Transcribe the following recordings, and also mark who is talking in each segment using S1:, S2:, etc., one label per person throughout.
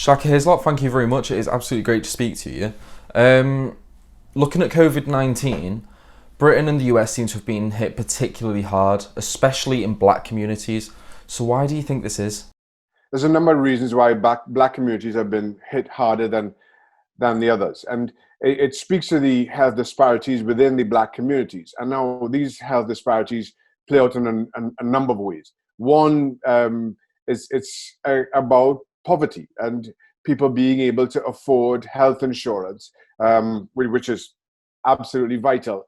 S1: Shaka Hislop, thank you very much. It is absolutely great to speak to you. Looking at COVID-19, Britain and the US seem to have been hit particularly hard, especially in black communities. So why do you think this is?
S2: There's a number of reasons why black communities have been hit harder than the others. And it speaks to the health disparities within the black communities. And now these health disparities play out in a number of ways. One is about poverty and people being able to afford health insurance, which is absolutely vital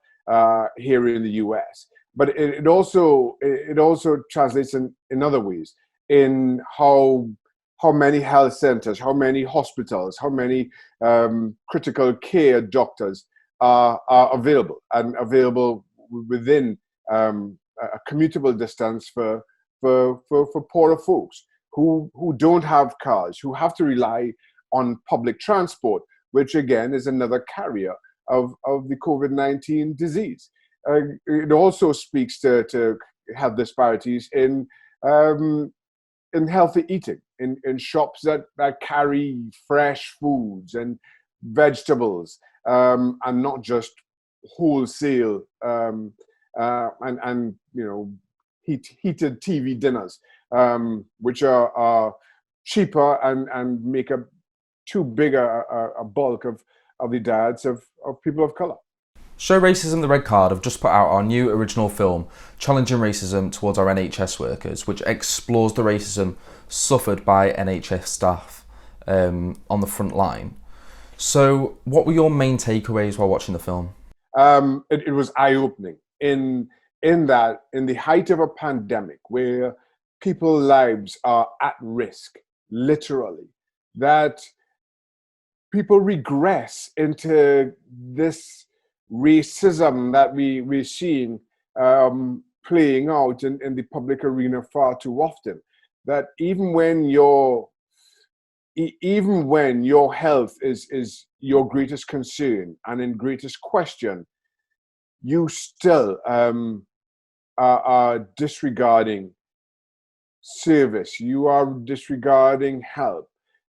S2: here in the US. But it also translates in other ways, in how many health centers, how many hospitals, how many critical care doctors are available, and available within a commutable distance for poorer folks who don't have cars, who have to rely on public transport, which again is another carrier of the COVID-19 disease. It also speaks to health disparities in healthy eating, in shops that carry fresh foods and vegetables, and not just wholesale and heated TV dinners, which are cheaper and make a too big a bulk of the diets of people of color.
S1: Show Racism the Red Card have just put out our new original film, challenging racism towards our NHS workers, which explores the racism suffered by NHS staff on the front line. So what were your main takeaways while watching the film?
S2: It was eye-opening in the height of a pandemic where people's lives are at risk, literally, that people regress into this racism that we're seeing playing out in the public arena far too often. That even when your health is your greatest concern and in greatest question, you still are disregarding service. You are disregarding help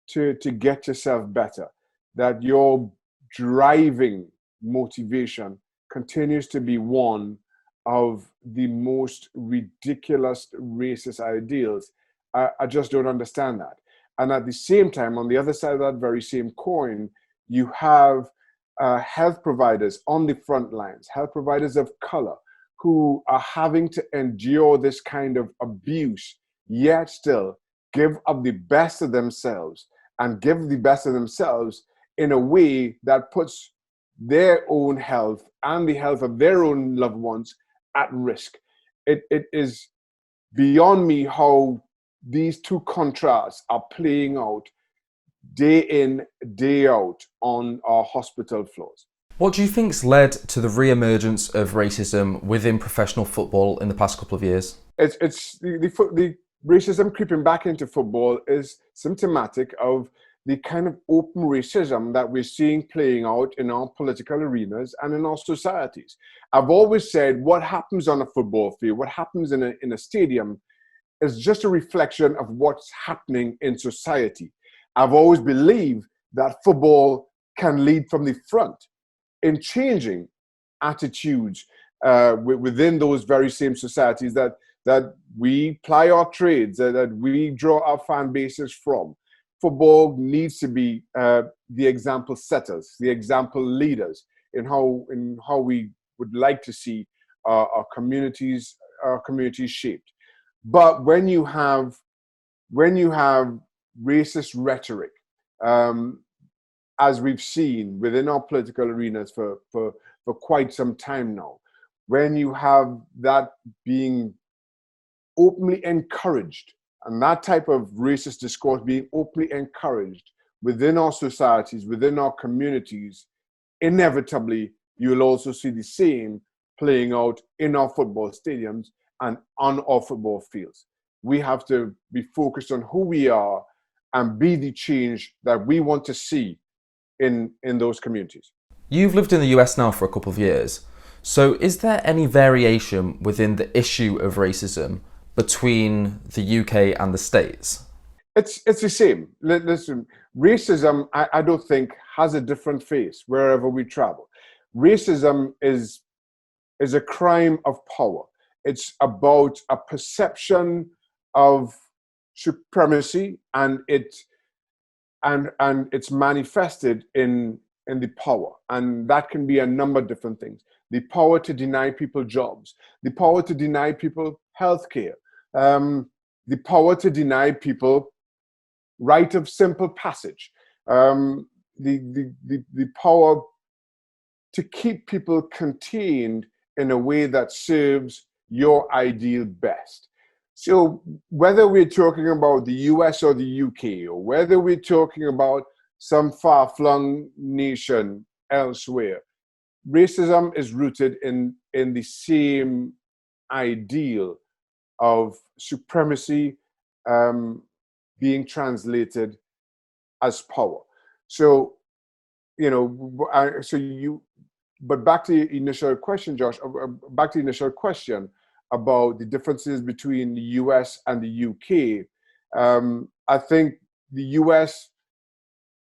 S2: to get yourself better. That your driving motivation continues to be one of the most ridiculous racist ideals. I just don't understand that. And at the same time, on the other side of that very same coin, you have health providers on the front lines, health providers of color, who are having to endure this kind of abuse, yet still give up the best of themselves, and give the best of themselves in a way that puts their own health and the health of their own loved ones at risk. It is beyond me how these two contrasts are playing out day in, day out on our hospital floors.
S1: What do you think's led to the re-emergence of racism within professional football in the past couple of years?
S2: It's the racism creeping back into football is symptomatic of the kind of open racism that we're seeing playing out in our political arenas and in our societies. I've always said what happens on a football field, what happens in a stadium, is just a reflection of what's happening in society. I've always believed that football can lead from the front in changing attitudes within those very same societies that we ply our trades, that we draw our fan bases from. Football needs to be the example setters, the example leaders in how we would like to see our communities shaped. But when you have racist rhetoric, as we've seen within our political arenas for quite some time now, when you have that being openly encouraged, and that type of racist discourse being openly encouraged within our societies, within our communities, inevitably, you'll also see the same playing out in our football stadiums and on our football fields. We have to be focused on who we are and be the change that we want to see in those communities.
S1: You've lived in the US now for a couple of years. So is there any variation within the issue of racism between the UK and the States?
S2: It's the same. Listen, racism, I don't think, has a different face wherever we travel. Racism is a crime of power. It's about a perception of supremacy, and it's manifested in the power, and that can be a number of different things. The power to deny people jobs, the power to deny people health care, the power to deny people right of simple passage, the power to keep people contained in a way that serves your ideal best. So whether we're talking about the US or the UK, or whether we're talking about some far-flung nation elsewhere, racism is rooted in the same ideal of supremacy being translated as power. So, but back to your initial question, Josh, back to the initial question about the differences between the US and the UK. I think the US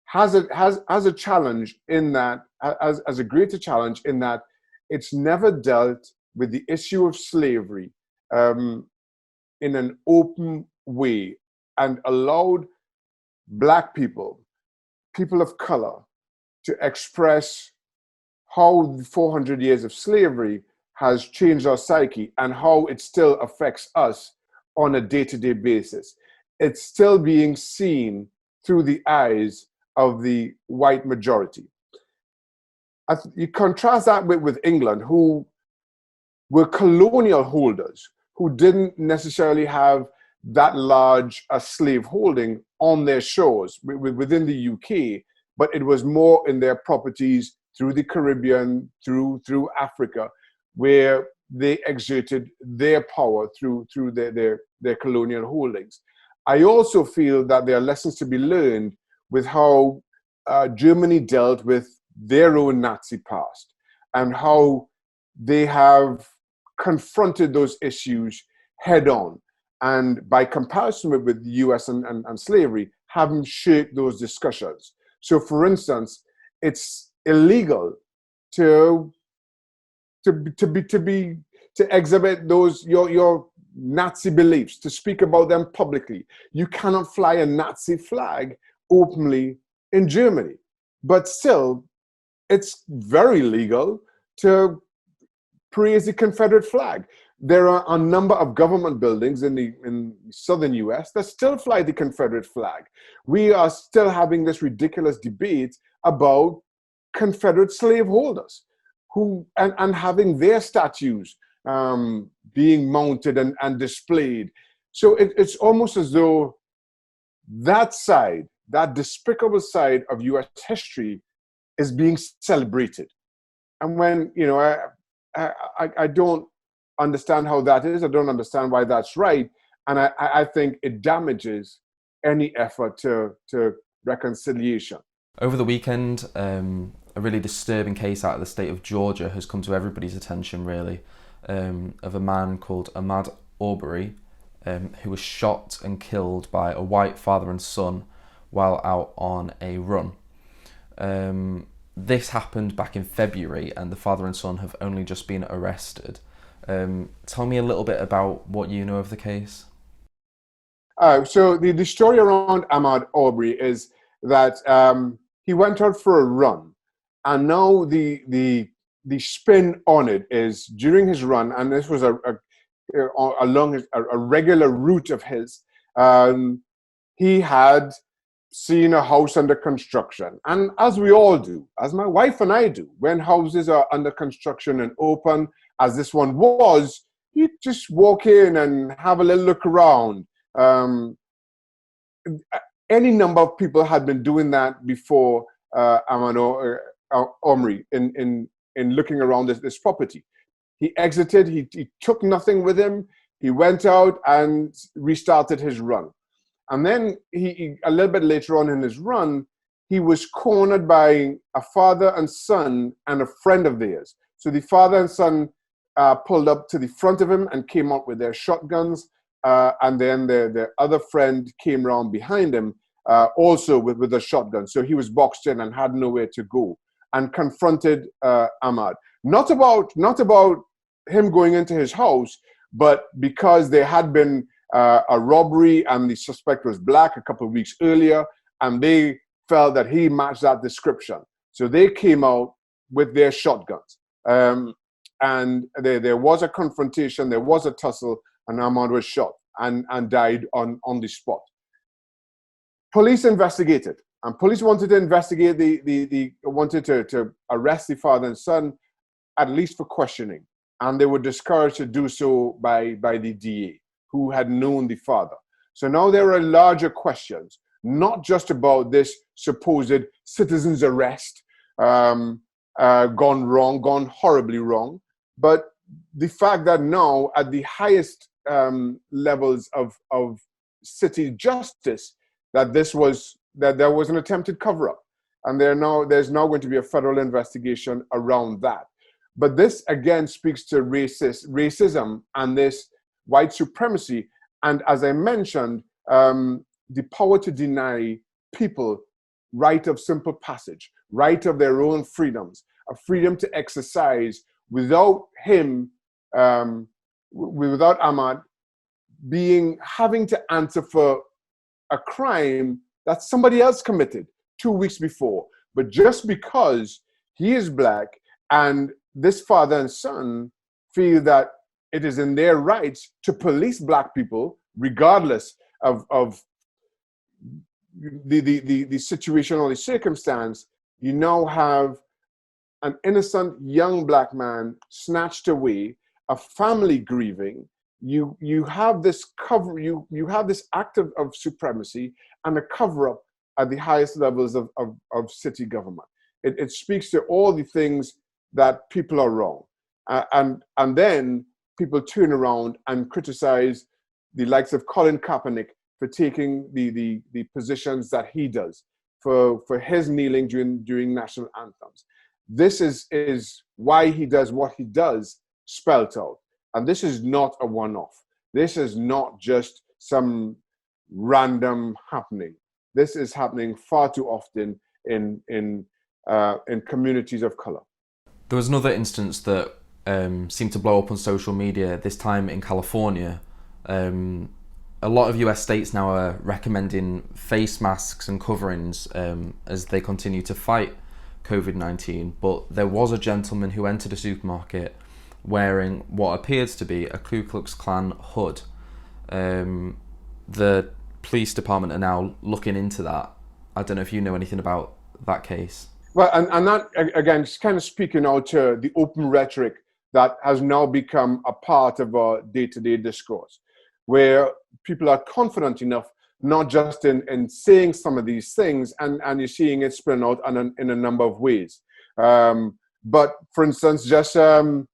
S2: has a challenge in that, as a greater challenge in that it's never dealt with the issue of slavery in an open way and allowed Black people, people of color, to express how the 400 years of slavery has changed our psyche and how it still affects us on a day-to-day basis. It's still being seen through the eyes of the white majority. You contrast that with England, who were colonial holders, who didn't necessarily have that large a slave holding on their shores within the UK, but it was more in their properties through the Caribbean, through Africa, where they exerted their power through their colonial holdings. I also feel that there are lessons to be learned with how Germany dealt with their own Nazi past and how they have confronted those issues head on. And by comparison with the US and slavery, haven't shaped those discussions. So for instance, it's illegal to exhibit those your Nazi beliefs, to speak about them publicly. You cannot fly a Nazi flag openly in Germany, but still it's very legal to praise the Confederate flag. There are a number of government buildings in southern US that still fly the Confederate flag. We are still having this ridiculous debate about Confederate slaveholders and having their statues being mounted and displayed. So it's almost as though that side, that despicable side of US history, is being celebrated. And when, I don't understand how that is. I don't understand why that's right. And I think it damages any effort to reconciliation.
S1: Over the weekend, a really disturbing case out of the state of Georgia has come to everybody's attention, really, of a man called Ahmaud Arbery, who was shot and killed by a white father and son while out on a run. This happened back in February, and the father and son have only just been arrested. Tell me a little bit about what you know of the case.
S2: So the story around Ahmaud Aubery is that he went out for a run, and now the spin on it is during his run, and this was along a regular route of his. He had seen a house under construction, and as we all do, as my wife and I do, when houses are under construction and open, as this one was, you just walk in and have a little look around. Any number of people had been doing that before Ahmaud Arbery in looking around this property. He exited, he took nothing with him, he went out and restarted his run. And then he a little bit later on in his run, he was cornered by a father and son and a friend of theirs. So the father and son pulled up to the front of him and came out with their shotguns. and then the other friend came around behind him, also with a shotgun. So he was boxed in and had nowhere to go, and confronted Ahmaud. Not about him going into his house, but because there had been a robbery and the suspect was black a couple of weeks earlier, and they felt that he matched that description. So they came out with their shotguns. And there was a confrontation, there was a tussle, and Ahmaud was shot and died on the spot. Police investigated, and police wanted to investigate wanted to arrest the father and son, at least for questioning. And they were discouraged to do so by the DA, who had known the father. So now there are larger questions, not just about this supposed citizen's arrest gone wrong, gone horribly wrong, but the fact that now at the highest levels of city justice, that there was an attempted cover-up, and there's now going to be a federal investigation around that. But this again speaks to racism and this white supremacy, and as I mentioned, the power to deny people right of simple passage, right of their own freedoms, a freedom to exercise without him, without Ahmaud having to answer for a crime that somebody else committed 2 weeks before. But just because he is black, and this father and son feel that it is in their rights to police black people, regardless of the situation or the circumstance, you now have an innocent young black man snatched away, a family grieving. You have this you have this act of supremacy and a cover-up at the highest levels of city government. It speaks to all the things that people are wrong, and then people turn around and criticize the likes of Colin Kaepernick for taking the positions that he does, for his kneeling during national anthems. This is why he does what he does, spelt out. And this is not a one-off. This is not just some random happening. This is happening far too often in communities of color.
S1: There was another instance that seemed to blow up on social media, this time in California. A lot of US states now are recommending face masks and coverings as they continue to fight COVID-19. But there was a gentleman who entered a supermarket wearing what appears to be a Ku Klux Klan hood. The police department are now looking into that. I don't know if you know anything about that case.
S2: Well, and that, again, is kind of speaking out to the open rhetoric that has now become a part of our day-to-day discourse, where people are confident enough, not just in saying some of these things, and you're seeing it spin out in a number of ways. But for instance, just in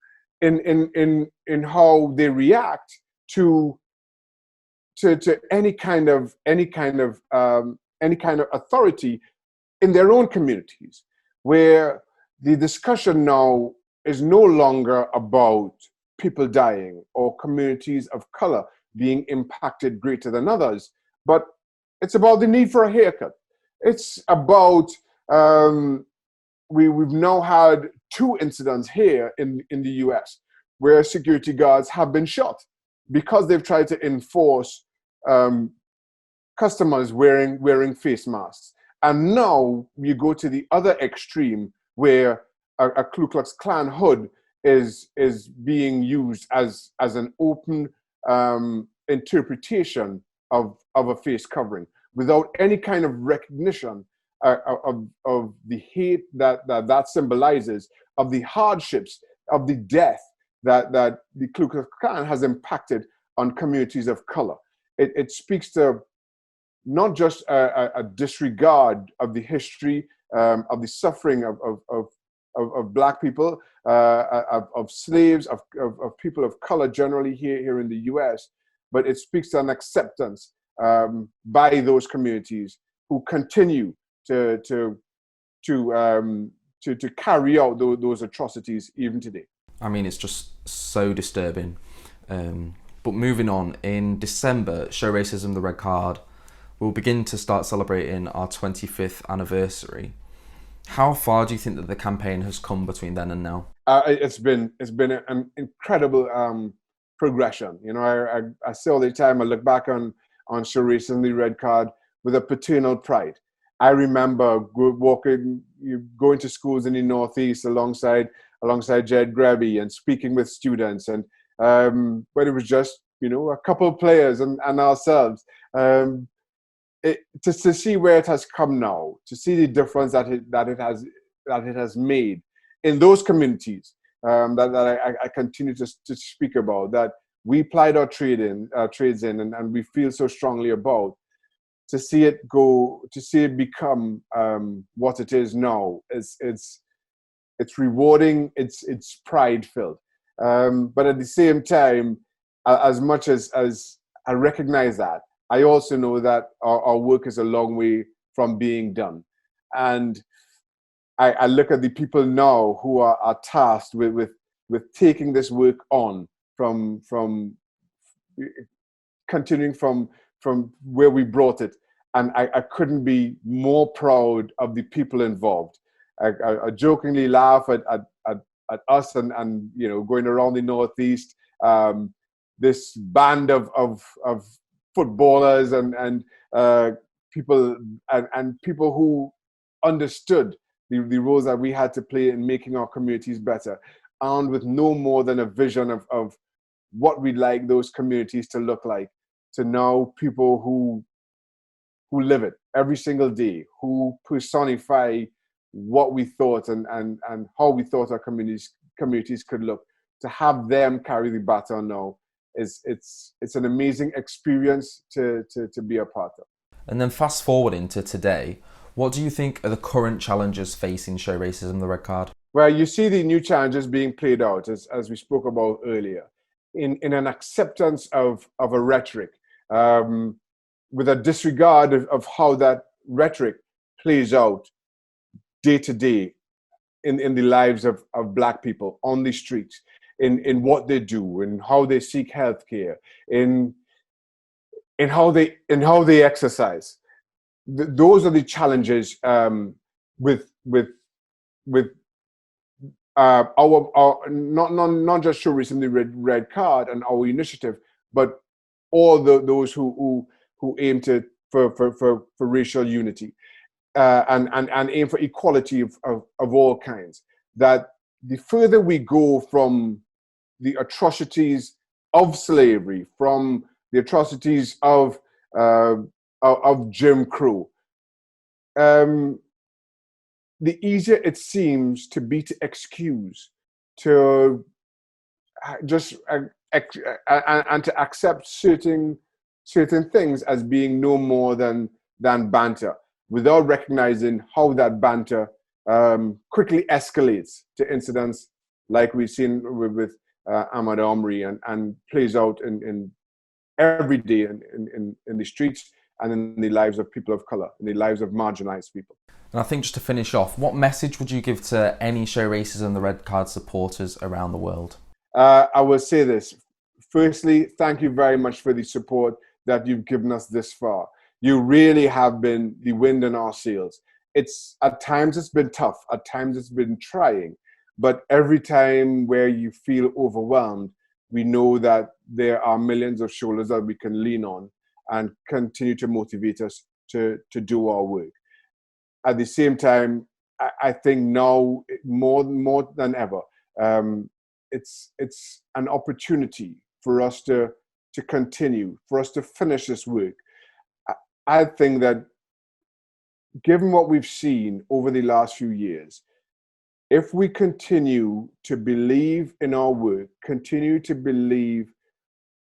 S2: how they react to any kind of authority in their own communities, where the discussion now is no longer about people dying or communities of color being impacted greater than others, but it's about the need for a haircut. It's about, we've now had 2 incidents here in the US where security guards have been shot because they've tried to enforce customers wearing face masks. And now you go to the other extreme, where a Ku Klux Klan hood is being used as an open interpretation of a face covering, without any kind of recognition of the hate that symbolizes, of the hardships, of the death that the Ku Klux Klan has impacted on communities of color. It speaks to not just a disregard of the history, of the suffering of Black people, of slaves, of people of color generally here in the US, but it speaks to an acceptance by those communities who continue to carry out those atrocities even today.
S1: I mean, it's just so disturbing. But moving on, in December, Show Racism the Red Card will begin to start celebrating our 25th anniversary. How far do you think that the campaign has come between then and now?
S2: It's been an incredible progression. You know, I say all the time, I look back on Show Racism the Red Card with a paternal pride. I remember going to schools in the Northeast alongside Jed Greby and speaking with students, and but it was just, you know, a couple of players and ourselves. To see where it has come now, to see the difference that it has made in those communities that I continue to speak about, that we plied our trades in, and we feel so strongly about. To see it become what it is now, it's rewarding, it's pride filled, but at the same time, as much as I recognize that, I also know that our work is a long way from being done. And I look at the people now who are tasked with taking this work on, from continuing from where we brought it. And I couldn't be more proud of the people involved. I jokingly laugh at us and you know, going around the Northeast, this band of footballers and people and people who understood the roles that we had to play in making our communities better, armed with no more than a vision of what we'd like those communities to look like, to now people who live it every single day, who personify what we thought and how we thought our communities could look. To have them carry the baton now, it's an amazing experience to be a part of.
S1: And then fast forwarding to today, what do you think are the current challenges facing Show Racism the Red Card?
S2: Well, you see the new challenges being played out, as we spoke about earlier, in an acceptance of a rhetoric, with a disregard of how that rhetoric plays out day to day in the lives of Black people on the streets, in what they do, in how they seek healthcare, in how they exercise. Those are the challenges with our not just Show Racism the Red Card and our initiative, but all those who aim for racial unity, and aim for equality of all kinds. That the further we go from the atrocities of slavery, from the atrocities of Jim Crow, the easier it seems to be to excuse, to just and to accept certain things as being no more than banter, without recognizing how that banter quickly escalates to incidents like we've seen with Ahmaud Arbery, and plays out in every day in the streets and in the lives of people of color, in the lives of marginalized people.
S1: And I think, just to finish off, what message would you give to any Show Racism the Red Card supporters around the world?
S2: I will say this. Firstly, thank you very much for the support that you've given us this far. You really have been the wind in our sails. At times it's been tough, at times it's been trying, but every time where you feel overwhelmed, we know that there are millions of shoulders that we can lean on and continue to motivate us to do our work. At the same time, I think now more than ever, it's an opportunity for us to continue, for us to finish this work. I think that given what we've seen over the last few years, if we continue to believe in our work, continue to believe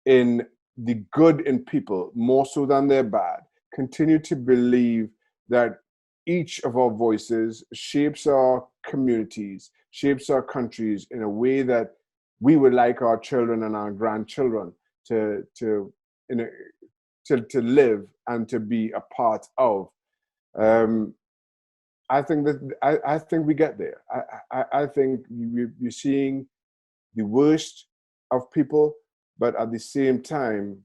S2: in the good in people more so than their bad, continue to believe that each of our voices shapes our communities, shapes our countries in a way that we would like our children and our grandchildren to live and to be a part of. I think we get there. I think you're seeing the worst of people, But at the same time,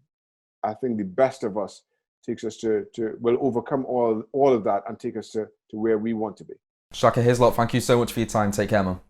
S2: I think the best of us takes us will overcome all of that and take us to where we want to be.
S1: Shaka Hislop, thank you so much for your time. Take care, man.